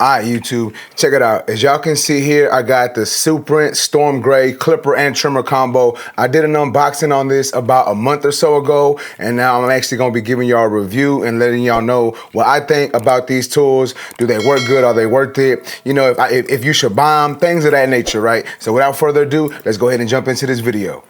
Alright, YouTube, check it out. As y'all can see here, I got the Suprent Storm Gray clipper and trimmer combo. I did an unboxing on this about a month or so ago, and now I'm actually going to be giving y'all a review and letting y'all know what I think about these tools. Do they work good? Are they worth it? You know, if you should buy them, things of that nature, right? So without further ado, let's go ahead and jump into this video.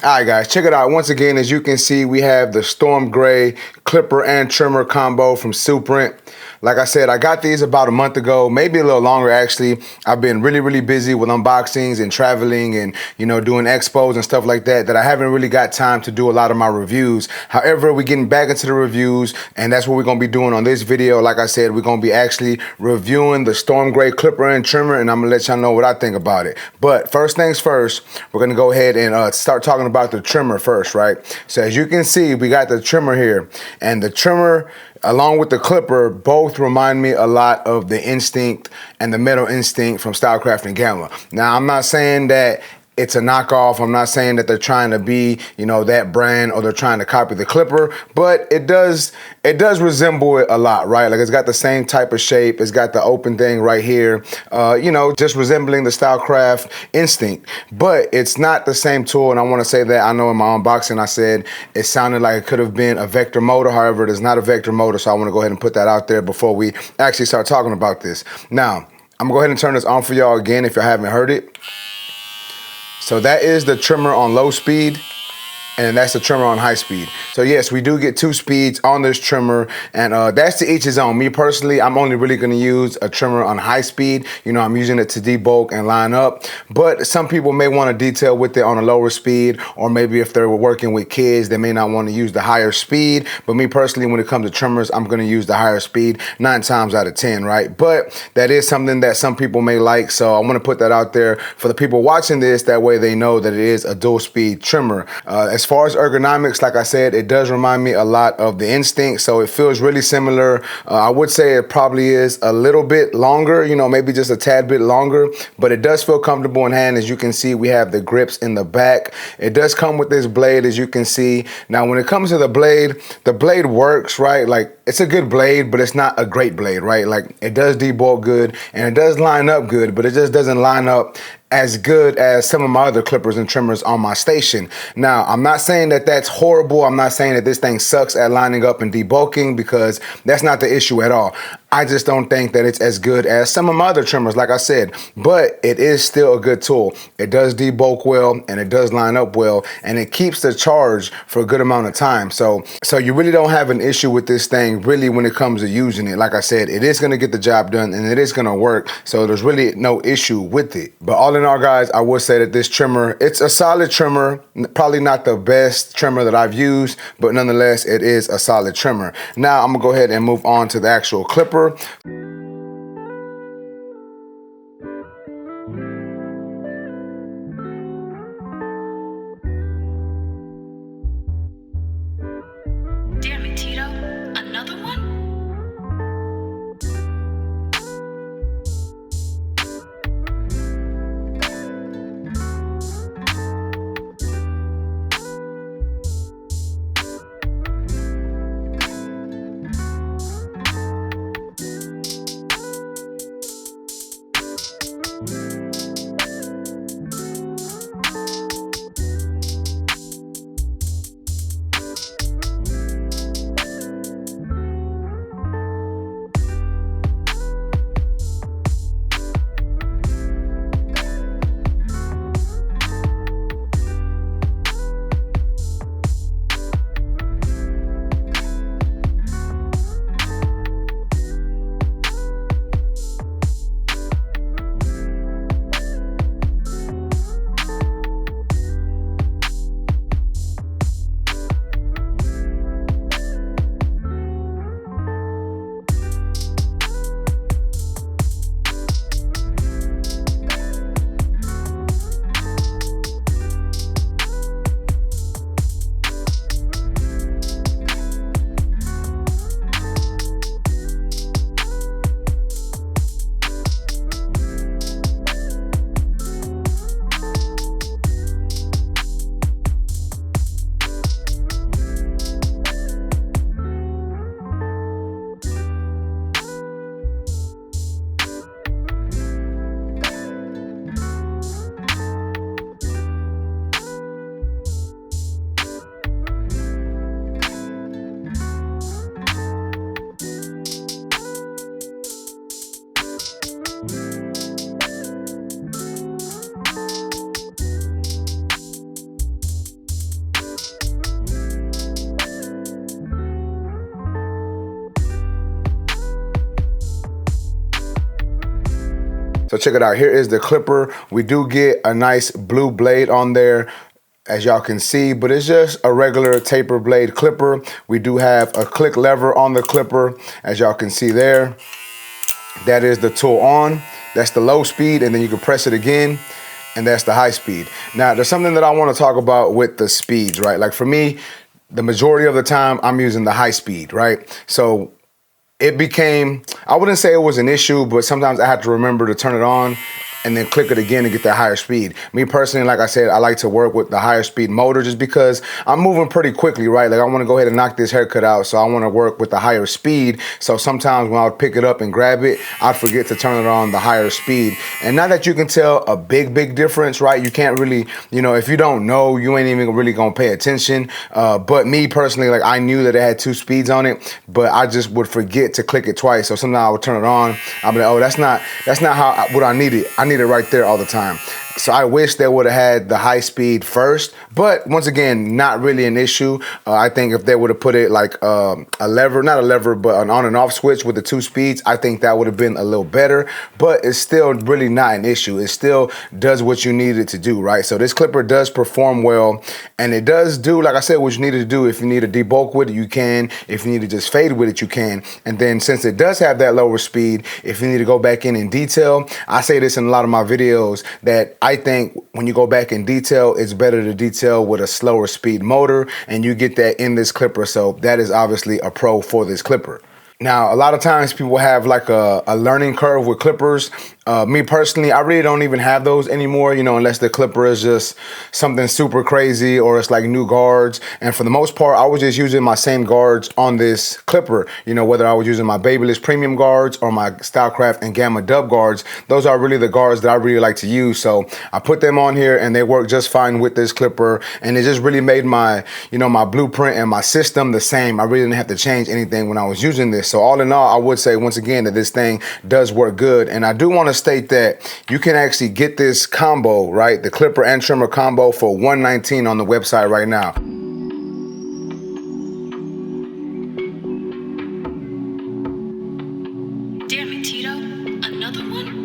Alright guys, check it out. Once again, as you can see, we have the Storm Gray clipper and trimmer combo from Suprent. Like I said, I got these about a month ago, maybe a little longer actually. I've been really busy with unboxings and traveling and, you know, doing expos and stuff like that I haven't really got time to do a lot of my reviews. However, we're getting back into the reviews, and that's what we're going to be doing on this video. Like I said, we're going to be actually reviewing the Storm Gray clipper and trimmer, and I'm going to let y'all know what I think about it. But first things first, we're going to go ahead and start talking about the trimmer first, right? So as you can see, we got the trimmer here, and the trimmer along with the clipper both remind me a lot of the Instinct and the Metal Instinct from Stylecraft and Gamma. Now, I'm not saying that it's a knockoff. I'm not saying that they're trying to be, you know, that brand or they're trying to copy the clipper, but it does resemble it a lot, right? Like it's got the same type of shape. It's got the open thing right here, you know, just resembling the Stylecraft Instinct, but it's not the same tool. And I want to say that I know in my unboxing, I said it sounded like it could have been a vector motor. However, it is not a vector motor. So I want to go ahead and put that out there before we actually start talking about this. Now, I'm gonna go ahead and turn this on for y'all again if y'all haven't heard it. So that is the trimmer on low speed, and that's the trimmer on high speed. So yes, we do get 2 speeds on this trimmer, and that's to each his own. Me personally, I'm only really gonna use a trimmer on high speed. You know, I'm using it to debulk and line up, but some people may wanna detail with it on a lower speed, or maybe if they're working with kids, they may not wanna use the higher speed. But me personally, when it comes to trimmers, I'm gonna use the higher speed 9 times out of 10, right? But that is something that some people may like, so I wanna put that out there for the people watching this, that way they know that it is a dual speed trimmer. As far as ergonomics, like I said, it does remind me a lot of the Instinct, so it feels really similar. I would say it probably is a little bit longer, you know, maybe just a tad bit longer, but it does feel comfortable in hand. As you can see, we have the grips in the back. It does come with this blade, as you can see. Now, when it comes to the blade works, right? Like, it's a good blade, but it's not a great blade, right? Like, it does debulk good, and it does line up good, but it just doesn't line up as good as some of my other clippers and trimmers on my station. Now, I'm not saying that that's horrible. I'm not saying that this thing sucks at lining up and debulking, because that's not the issue at all. I just don't think that it's as good as some of my other trimmers, like I said, but it is still a good tool. It does debulk well, and it does line up well, and it keeps the charge for a good amount of time. So you really don't have an issue with this thing, really, when it comes to using it. Like I said, it is gonna get the job done, and it is gonna work, so there's really no issue with it. But all in all, guys, I would say that this trimmer, it's a solid trimmer, probably not the best trimmer that I've used, but nonetheless, it is a solid trimmer. Now, I'm gonna go ahead and move on to the actual clipper. Damn it, Tito. Another one? So check it out. Here is the clipper. We do get a nice blue blade on there, as y'all can see, but it's just a regular taper blade clipper. We do have a click lever on the clipper, as y'all can see there. That is the tool on. That's the low speed, and then you can press it again, and that's the high speed. Now, there's something that I want to talk about with the speeds, right? Like for me, the majority of the time, I'm using the high speed, right? So it became, I wouldn't say it was an issue, but sometimes I had to remember to turn it on and then click it again and get that higher speed. Me personally, like I said, I like to work with the higher speed motor just because I'm moving pretty quickly, right? Like I want to go ahead and knock this haircut out, so I want to work with the higher speed. So sometimes when I would pick it up and grab it, I'd forget to turn it on the higher speed. And not that you can tell a big difference, right? You can't really, you know, if you don't know, you ain't even really gonna pay attention. But me personally, like I knew that it had 2 speeds on it, but I just would forget to click it twice. So sometimes I would turn it on. I'd be like, oh, that's not what I needed. I need it right there all the time. So I wish they would have had the high speed first, but once again, not really an issue. I think if they would have put it like a lever, not a lever, but an on and off switch with the 2 speeds, I think that would have been a little better, but it's still really not an issue. It still does what you need it to do, right? So this clipper does perform well, and it does do, like I said, what you need to do. If you need to debulk with it, you can. If you need to just fade with it, you can. And then since it does have that lower speed, if you need to go back in detail, I say this in a lot of my videos that I think when you go back in detail, it's better to detail with a slower speed motor, and you get that in this clipper. So that is obviously a pro for this clipper. Now, a lot of times people have like a learning curve with clippers. Me personally, I really don't even have those anymore, you know, unless the clipper is just something super crazy or it's like new guards. And for the most part, I was just using my same guards on this clipper, you know, whether I was using my Babyliss Premium guards or my Stylecraft and Gamma Dub guards. Those are really the guards that I really like to use. So I put them on here and they work just fine with this clipper. And it just really made my, you know, my blueprint and my system the same. I really didn't have to change anything when I was using this. So all in all, I would say once again that this thing does work good. And I do want to state that you can actually get this combo, right? The clipper and trimmer combo for $119 on the website right now. Damn it, Tito. Another one?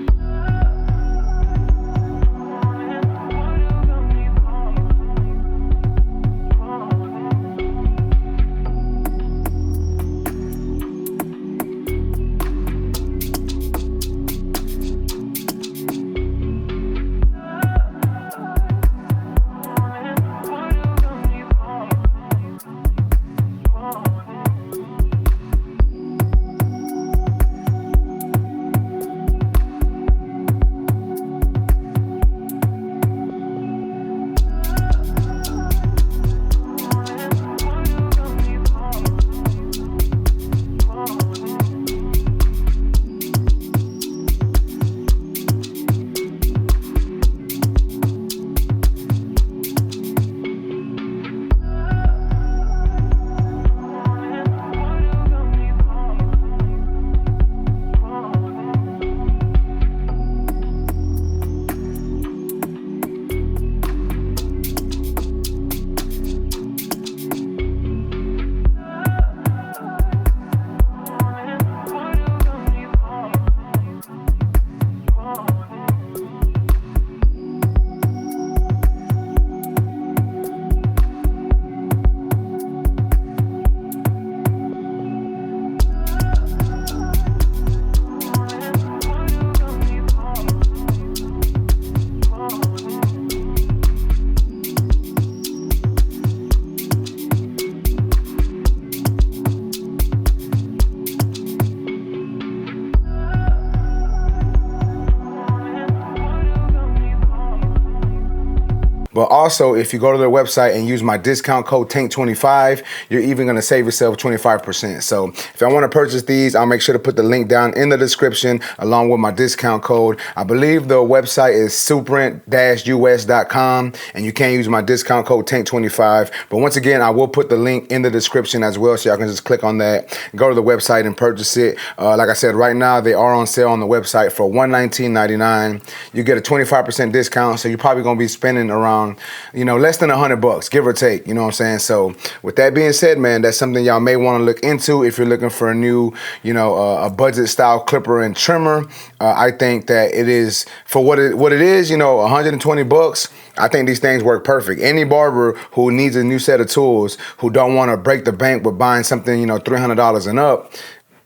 But also, if you go to their website and use my discount code TANK25, you're even going to save yourself 25%. So if I want to purchase these, I'll make sure to put the link down in the description along with my discount code. I believe the website is suprent-us.com, and you can use my discount code TANK25. But once again, I will put the link in the description as well, so y'all can just click on that, go to the website and purchase it. Like I said, right now they are on sale on the website for $119.99. You get a 25% discount, so you're probably going to be spending around, less than $100, give or take, you know what I'm saying? So with that being said, man, that's something y'all may want to look into if you're looking for a new, a budget style clipper and trimmer. I think that it is, for what it is, $120. I think these things work perfect. Any barber who needs a new set of tools, who don't want to break the bank with buying something, $300 and up,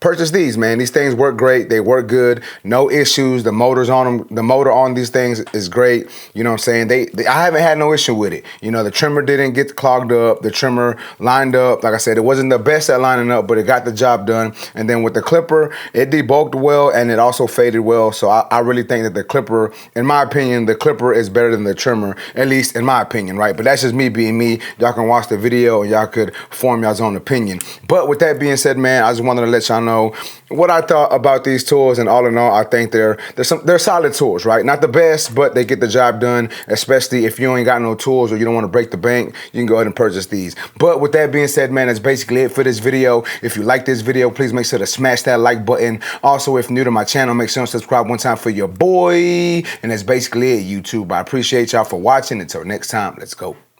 purchase these, man. These things work great. They work good. No issues. The motors on them, the motor on these things is great. You know what I'm saying? I haven't had no issue with it. The trimmer didn't get clogged up. The trimmer lined up. Like I said, it wasn't the best at lining up, but it got the job done. And then with the clipper, it debulked well and it also faded well. So I really think that the clipper, in my opinion, the clipper is better than the trimmer, at least in my opinion, right? But that's just me being me. Y'all can watch the video and y'all could form y'all's own opinion. But with that being said, man, I just wanted to let y'all know what I thought about these tools, and all in all, I think they're solid tools, right? Not the best, but they get the job done, especially if you ain't got no tools or you don't want to break the bank. You can go ahead and purchase these. But with that being said, man, that's basically it for this video. If you like this video, please make sure to smash that like button. Also, if new to my channel, make sure to subscribe one time for your boy. And that's basically it, YouTube. I appreciate y'all for watching. Until next time, let's go.